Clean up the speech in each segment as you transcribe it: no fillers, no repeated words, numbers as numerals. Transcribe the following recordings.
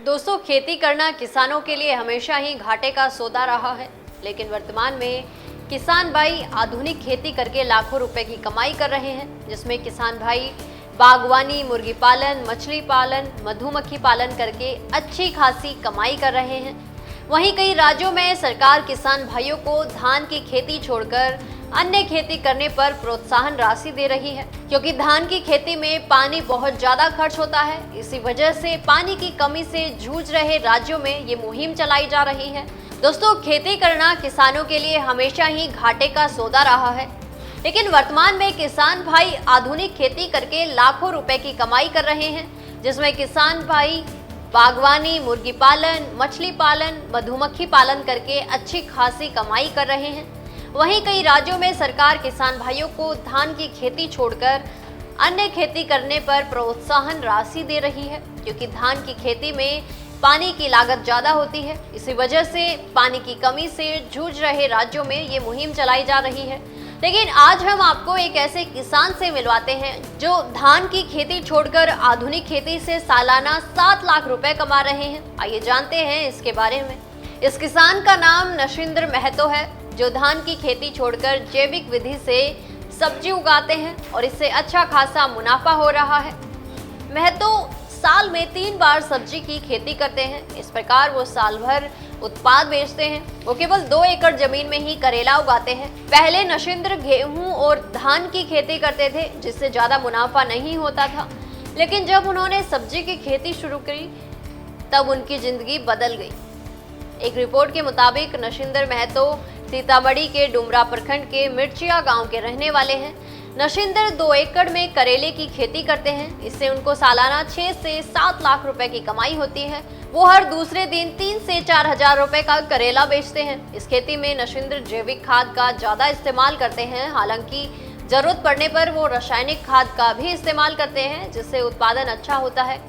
दोस्तों, खेती करना किसानों के लिए हमेशा ही घाटे का सौदा रहा है, लेकिन वर्तमान में किसान भाई आधुनिक खेती करके लाखों रुपए की कमाई कर रहे हैं, जिसमें किसान भाई बागवानी, मुर्गी पालन, मछली पालन, मधुमक्खी पालन करके अच्छी खासी कमाई कर रहे हैं। वहीं कई राज्यों में सरकार किसान भाइयों को धान की खेती छोड़कर अन्य खेती करने पर प्रोत्साहन राशि दे रही है, क्योंकि धान की खेती में पानी बहुत ज्यादा खर्च होता है। इसी वजह से पानी की कमी से जूझ रहे राज्यों में ये मुहिम चलाई जा रही है। दोस्तों, खेती करना किसानों के लिए हमेशा ही घाटे का सौदा रहा है, लेकिन वर्तमान में किसान भाई आधुनिक खेती करके लाखों रुपए की कमाई कर रहे हैं, जिसमें किसान भाई बागवानी, मुर्गी पालन, मछली पालन, मधुमक्खी पालन करके अच्छी खासी कमाई कर रहे हैं। वहीं कई राज्यों में सरकार किसान भाइयों को धान की खेती छोड़कर अन्य खेती करने पर प्रोत्साहन राशि दे रही है, क्योंकि धान की खेती में पानी की लागत ज्यादा होती है। इसी वजह से पानी की कमी से जूझ रहे राज्यों में ये मुहिम चलाई जा रही है। लेकिन आज हम आपको एक ऐसे किसान से मिलवाते हैं जो धान की खेती छोड़कर आधुनिक खेती से सालाना 7 लाख रुपए कमा रहे हैं। आइए जानते हैं इसके बारे में। इस किसान का नाम नशिंद्र महतो है, जो धान की खेती छोड़कर जैविक विधि से सब्जी उगाते हैं और इससे अच्छा खासा मुनाफा हो रहा है। महतो साल में 3 बार सब्जी की खेती करते हैं। इस प्रकार वो साल भर उत्पाद बेचते हैं। वो केवल 2 एकड़ जमीन में ही करेला उगाते हैं। पहले नशिंद्र गेहूं और धान की खेती करते थे, जिससे ज्यादा मुनाफा नहीं होता था, लेकिन जब उन्होंने सब्जी की खेती शुरू करी तब उनकी जिंदगी बदल गई। एक रिपोर्ट के मुताबिक नशिंद्र महतो सीतामढ़ी के डुमरा प्रखंड के मिर्चिया गांव के रहने वाले हैं। नशिंद्र 2 एकड़ में करेले की खेती करते हैं। इससे उनको सालाना 6 से 7 लाख रुपए की कमाई होती है। वो हर दूसरे दिन 3 से 4 हजार रुपए का करेला बेचते हैं। इस खेती में नशिंद्र जैविक खाद का ज्यादा इस्तेमाल करते हैं। हालांकि जरूरत पड़ने पर वो रासायनिक खाद का भी इस्तेमाल करते हैं, जिससे उत्पादन अच्छा होता है।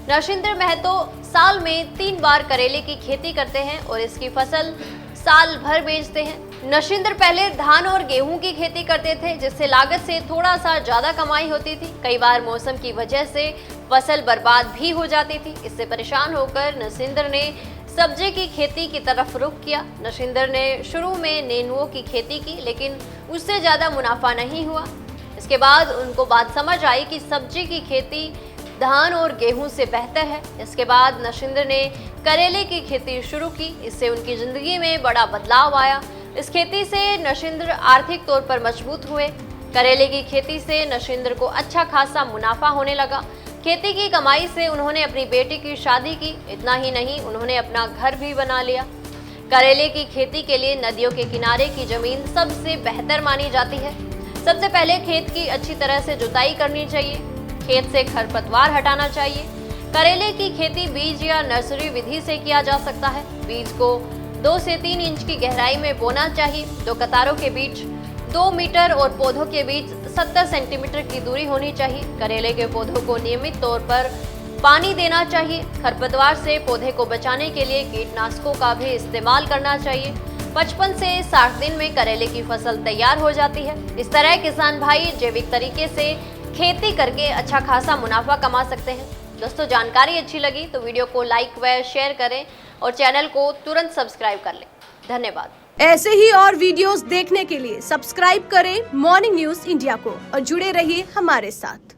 नशिंद्र महतो साल में 3 बार करेले की खेती करते हैं और इसकी फसल साल भर बेचते हैं। नशिंद्र पहले धान और गेहूं की खेती करते थे, जिससे लागत से थोड़ा सा ज्यादा कमाई होती थी। कई बार मौसम की वजह से फसल बर्बाद भी हो जाती थी। इससे परेशान होकर नशिंद्र ने सब्जी की खेती की तरफ रुख किया। नशिंद्र ने शुरू में नेनुओं की खेती की, लेकिन उससे ज्यादा मुनाफा नहीं हुआ। इसके बाद उनको बात समझ आई कि सब्जी की खेती धान और गेहूं से बेहतर है। इसके बाद नशिंद्र ने करेले की खेती शुरू की। इससे उनकी जिंदगी में बड़ा बदलाव आया। इस खेती से नशिंद्र आर्थिक तौर पर मजबूत हुए। करेले की खेती से नशिंद्र को अच्छा खासा मुनाफा होने लगा। खेती की कमाई से उन्होंने अपनी बेटी की शादी की। इतना ही नहीं, उन्होंने अपना घर भी बना लिया। करेले की खेती के लिए नदियों के किनारे की जमीन सबसे बेहतर मानी जाती है। सबसे पहले खेत की अच्छी तरह से जुताई करनी चाहिए। खेत से खरपतवार हटाना चाहिए। करेले की खेती बीज या नर्सरी विधि से किया जा सकता है। बीज को 2 से 3 इंच की गहराई में बोना चाहिए। 2 कतारों के बीच 2 मीटर और पौधों के बीच 70 सेंटीमीटर की दूरी होनी चाहिए। करेले के पौधों को नियमित तौर पर पानी देना चाहिए। खरपतवार से पौधे को बचाने के लिए कीटनाशकों का भी इस्तेमाल करना चाहिए। 55 से 60 दिन में करेले की फसल तैयार हो जाती है। इस तरह किसान भाई जैविक तरीके से खेती करके अच्छा खासा मुनाफा कमा सकते हैं। दोस्तों, जानकारी अच्छी लगी तो वीडियो को लाइक व शेयर करें और चैनल को तुरंत सब्सक्राइब कर लें। धन्यवाद। ऐसे ही और वीडियोस देखने के लिए सब्सक्राइब करें मॉर्निंग न्यूज इंडिया को और जुड़े रहिए हमारे साथ।